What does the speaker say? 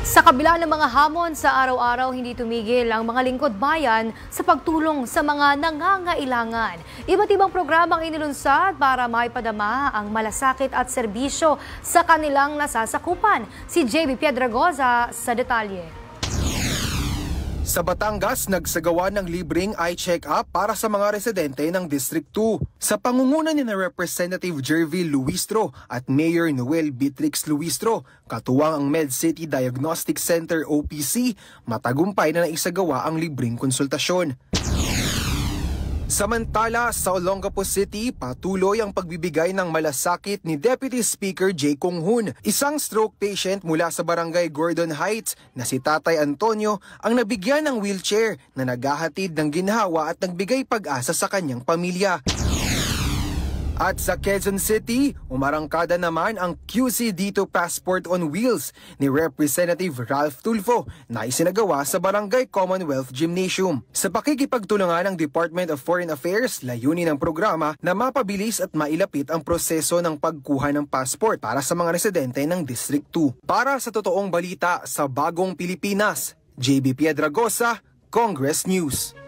Sa kabila ng mga hamon sa araw-araw, hindi tumigil ang mga lingkod bayan sa pagtulong sa mga nangangailangan. Iba't ibang programang inilunsad para maipadama ang malasakit at serbisyo sa kanilang nasasakupan. Si JB Piedragoza sa detalye. Sa Batangas, nagsagawa ng libreng eye check-up para sa mga residente ng District 2. Sa pangunguna ni Representative Jervil Luistro at Mayor Noel Beatrix Luistro, katuwang ang MedCity Diagnostic Center OPC, matagumpay na naisagawa ang libreng konsultasyon. Samantala, sa Olongapo City, patuloy ang pagbibigay ng malasakit ni Deputy Speaker Jay Conghun, isang stroke patient mula sa Barangay Gordon Heights na si Tatay Antonio ang nabigyan ng wheelchair na naghahatid ng ginhawa at nagbigay pag-asa sa kanyang pamilya. At sa Quezon City, umarangkada naman ang QC Dito Passport on Wheels ni Representative Ralph Tulfo na isinagawa sa Barangay Commonwealth Gymnasium. Sa pakikipagtulungan ng Department of Foreign Affairs, layunin ng programa na mapabilis at mailapit ang proseso ng pagkuha ng passport para sa mga residente ng District 2. Para sa totoong balita sa Bagong Pilipinas, JB Piedragoza, Congress News.